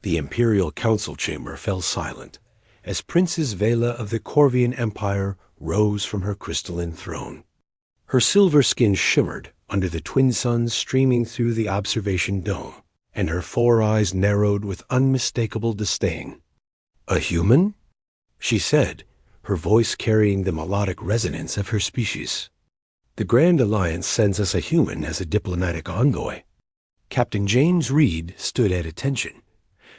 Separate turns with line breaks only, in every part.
The Imperial Council chamber fell silent as Princess Vela of the Corvian Empire rose from her crystalline throne. Her silver skin shimmered under the twin suns streaming through the observation dome, and her 4 eyes narrowed with unmistakable disdain. "A human?" she said, her voice carrying the melodic resonance of her species. "The Grand Alliance sends us a human as a diplomatic envoy." Captain James Reed stood at attention,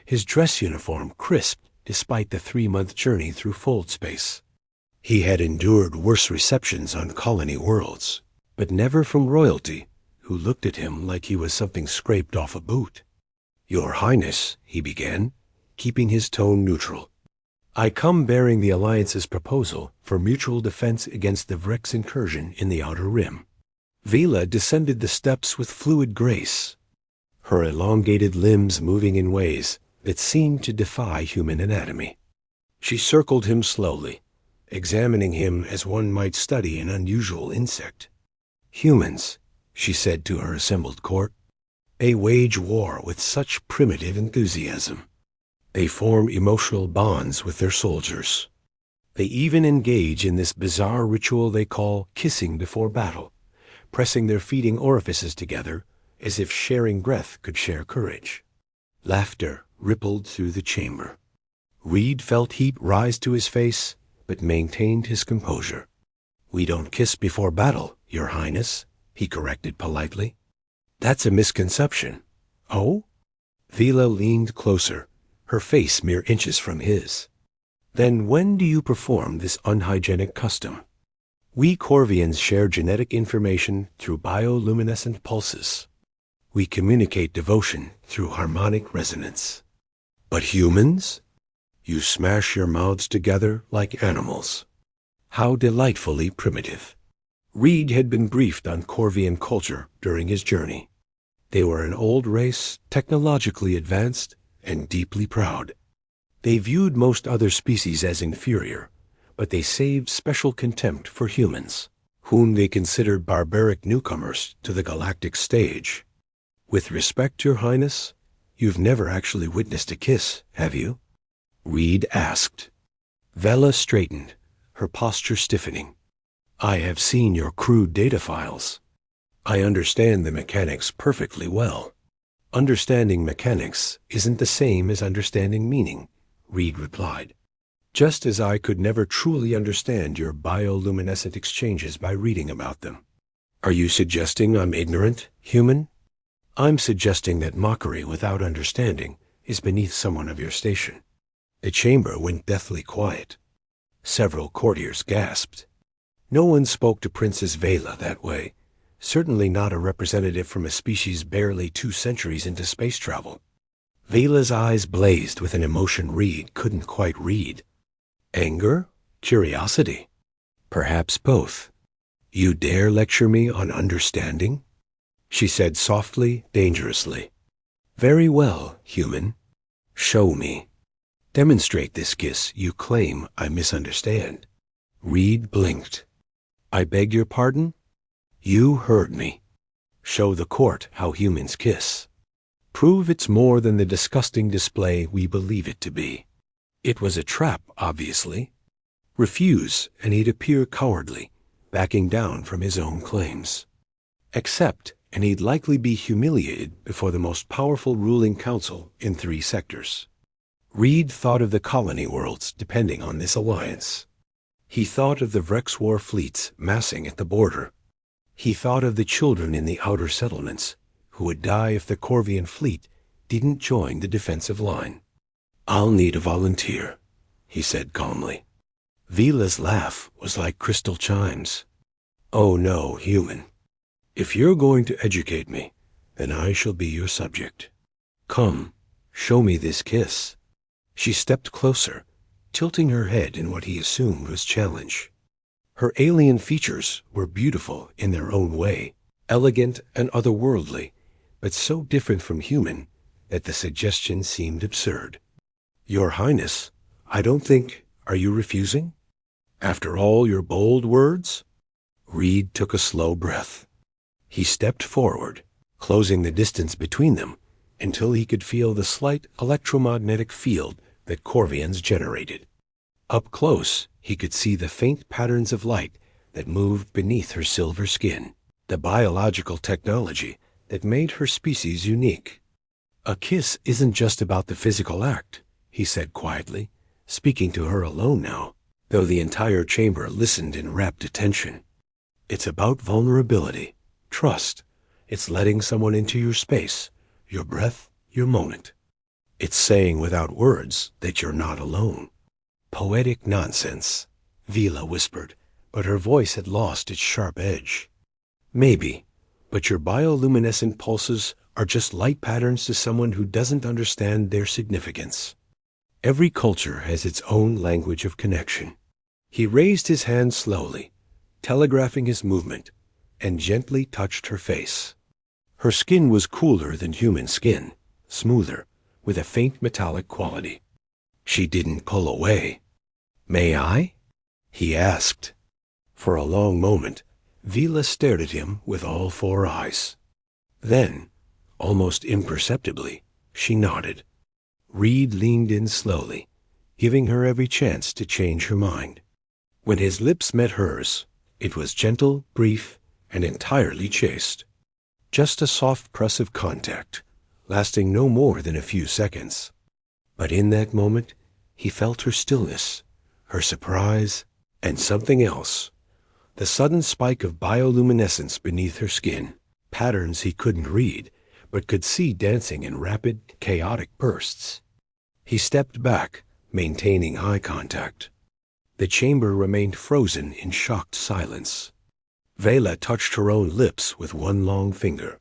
his dress uniform crisp despite the 3-month journey through fold space. He had endured worse receptions on colony worlds, but never from royalty, who looked at him like he was something scraped off a boot. "Your Highness," he began, keeping his tone neutral, "I come bearing the Alliance's proposal for mutual defense against the Vrex incursion in the Outer Rim." Vela descended the steps with fluid grace, her elongated limbs moving in ways that seemed to defy human anatomy. She circled him slowly, examining him as one might study an unusual insect. "Humans," she said to her assembled court, "they wage war with such primitive enthusiasm. They form emotional bonds with their soldiers. They even engage in this bizarre ritual they call kissing before battle, pressing their feeding orifices together as if sharing breath could share courage." Laughter rippled through the chamber. Reed felt heat rise to his face, but maintained his composure. "We don't kiss before battle, Your Highness," he corrected politely. "That's a misconception." "Oh?" Vela leaned closer, her face mere inches from his. "Then when do you perform this unhygienic custom?" "We Corvians share genetic information through bioluminescent pulses. We communicate devotion through harmonic resonance." "But humans? You smash your mouths together like animals." How delightfully primitive. Reed had been briefed on Corvian culture during his journey. They were an old race, technologically advanced, and deeply proud. They viewed most other species as inferior, but they saved special contempt for humans, whom they considered barbaric newcomers to the galactic stage. "With respect, Your Highness, you've never actually witnessed a kiss, have you?" Reed asked. Vela straightened, her posture stiffening. "I have seen your crude data files. I understand the mechanics perfectly well." "Understanding mechanics isn't the same as understanding meaning," Reed replied. "Just as I could never truly understand your bioluminescent exchanges by reading about them." "Are you suggesting I'm ignorant, human?" "I'm suggesting that mockery without understanding is beneath someone of your station." The chamber went deathly quiet. Several courtiers gasped. No one spoke to Princess Vela that way, certainly not a representative from a species barely 2 centuries into space travel. Vela's eyes blazed with an emotion Reed couldn't quite read. Anger? Curiosity? Perhaps both. "You dare lecture me on understanding?" she said softly, dangerously. "Very well, human. Show me. Demonstrate this kiss you claim I misunderstand." Reed blinked. "I beg your pardon?" "You heard me. Show the court how humans kiss. Prove it's more than the disgusting display we believe it to be. It was a trap, obviously. Refuse, and he'd appear cowardly, backing down from his own claims. Accept, and he'd likely be humiliated before the most powerful ruling council in 3 sectors. Reed thought of the colony worlds depending on this alliance. He thought of the Vrex war fleets massing at the border. He thought of the children in the outer settlements who would die if the Corvian fleet didn't join the defensive line. "I'll need a volunteer," he said calmly. Vela's laugh was like crystal chimes. "Oh no, human. If you're going to educate me, then I shall be your subject. Come, show me this kiss." She stepped closer, tilting her head in what he assumed was challenge. Her alien features were beautiful in their own way, elegant and otherworldly, but so different from human that the suggestion seemed absurd. "Your Highness, I don't think... Are you refusing? After all your bold words?" Reed took a slow breath. He stepped forward, closing the distance between them until he could feel the slight electromagnetic field that Corvians generated. Up close, he could see the faint patterns of light that moved beneath her silver skin, the biological technology that made her species unique. "A kiss isn't just about the physical act," he said quietly, speaking to her alone now, though the entire chamber listened in rapt attention. "It's about vulnerability, trust. It's letting someone into your space, your breath, your moment. It's saying without words that you're not alone." "Poetic nonsense," Vila whispered, but her voice had lost its sharp edge. "Maybe, but your bioluminescent pulses are just light patterns to someone who doesn't understand their significance. Every culture has its own language of connection." He raised his hand slowly, telegraphing his movement, and gently touched her face. Her skin was cooler than human skin, smoother, with a faint metallic quality. She didn't pull away. "May I?" he asked. For a long moment, Vila stared at him with all four eyes. Then, almost imperceptibly, she nodded. Reed leaned in slowly, giving her every chance to change her mind. When his lips met hers, it was gentle, brief, and entirely chaste. Just a soft press of contact, lasting no more than a few seconds. But in that moment, he felt her stillness, her surprise, and something else. The sudden spike of bioluminescence beneath her skin, patterns he couldn't read, but could see dancing in rapid, chaotic bursts. He stepped back, maintaining eye contact. The chamber remained frozen in shocked silence. Vela touched her own lips with one long finger,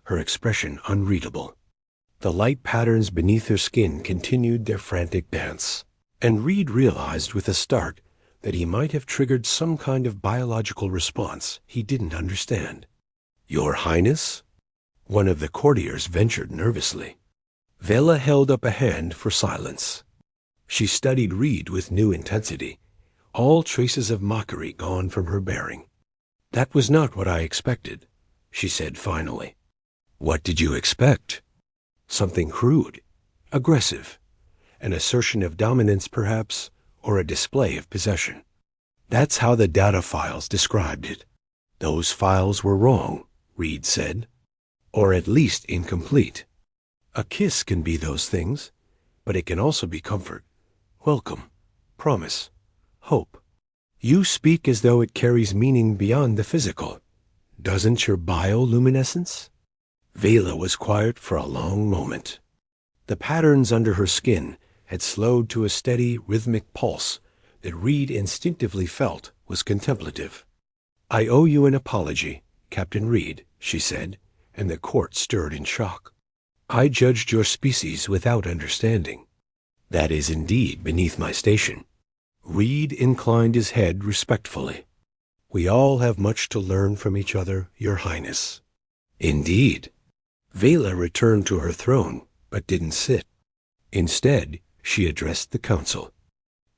her expression unreadable. The light patterns beneath her skin continued their frantic dance, and Reed realized with a start that he might have triggered some kind of biological response he didn't understand. "Your Highness?" One of the courtiers ventured nervously. Vela held up a hand for silence. She studied Reed with new intensity, all traces of mockery gone from her bearing. "That was not what I expected," she said finally. "What did you expect?" "Something crude, aggressive, an assertion of dominance perhaps, or a display of possession." That's how the data files described it. "Those files were wrong," Reed said, "or at least incomplete. A kiss can be those things, but it can also be comfort, welcome, promise, hope. You speak as though it carries meaning beyond the physical. Doesn't your bioluminescence?" Vela was quiet for a long moment. The patterns under her skin had slowed to a steady, rhythmic pulse that Reed instinctively felt was contemplative. "I owe you an apology, Captain Reed," she said, and the court stirred in shock. "I judged your species without understanding. That is indeed beneath my station." Reed inclined his head respectfully. "We all have much to learn from each other, Your Highness." "Indeed." Vela returned to her throne, but didn't sit. Instead, she addressed the council.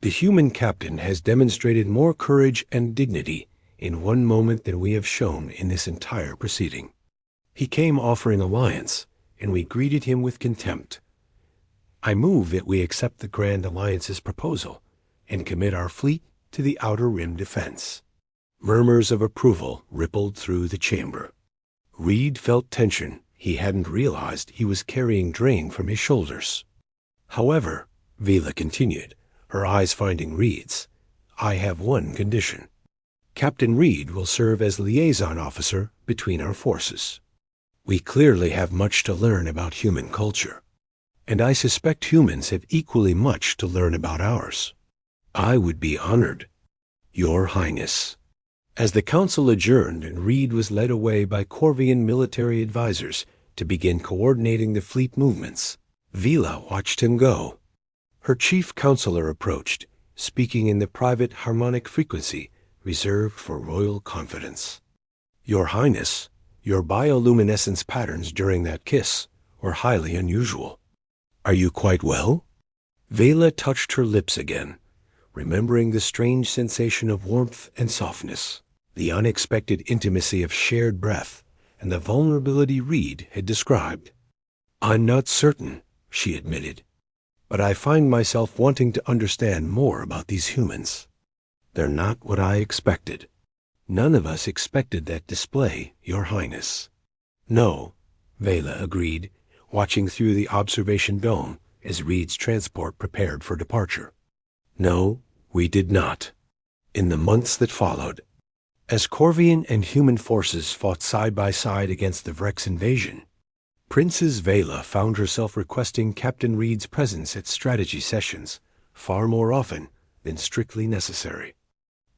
"The human captain has demonstrated more courage and dignity in one moment than we have shown in this entire proceeding. He came offering alliance, and we greeted him with contempt. I move that we accept the Grand Alliance's proposal and commit our fleet to the Outer Rim defense." Murmurs of approval rippled through the chamber. Reed felt tension he hadn't realized he was carrying drain from his shoulders. "However," Vela continued, her eyes finding Reed's, "I have one condition. Captain Reed will serve as liaison officer between our forces. We clearly have much to learn about human culture, and I suspect humans have equally much to learn about ours. I would be honored, Your Highness." As the council adjourned and Reed was led away by Corvian military advisors to begin coordinating the fleet movements, Vela watched him go. Her chief counselor approached, speaking in the private harmonic frequency reserved for royal confidence. "Your Highness, your bioluminescence patterns during that kiss were highly unusual. Are you quite well?" Vela touched her lips again, remembering the strange sensation of warmth and softness, the unexpected intimacy of shared breath, and the vulnerability Reed had described. I'm not certain, she admitted, but I find myself wanting to understand more about these humans. They're not what I expected. None of us expected that display, Your Highness. No, Vela agreed, watching through the observation dome as Reed's transport prepared for departure. No, we did not. In the months that followed, as Corvian and human forces fought side by side against the Vrex invasion, Princess Vela found herself requesting Captain Reed's presence at strategy sessions far more often than strictly necessary.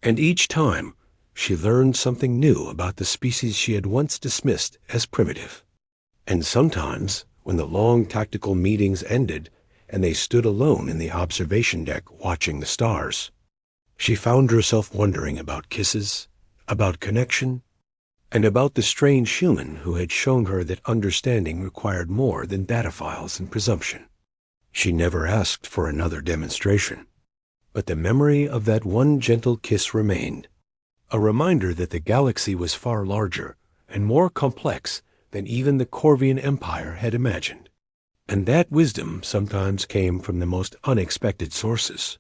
And each time, she learned something new about the species she had once dismissed as primitive. And sometimes, when the long tactical meetings ended and they stood alone in the observation deck watching the stars, she found herself wondering about kisses, about connection, and about the strange human who had shown her that understanding required more than data files and presumption. She never asked for another demonstration, but the memory of that one gentle kiss remained, a reminder that the galaxy was far larger and more complex than even the Corvian Empire had imagined, and that wisdom sometimes came from the most unexpected sources.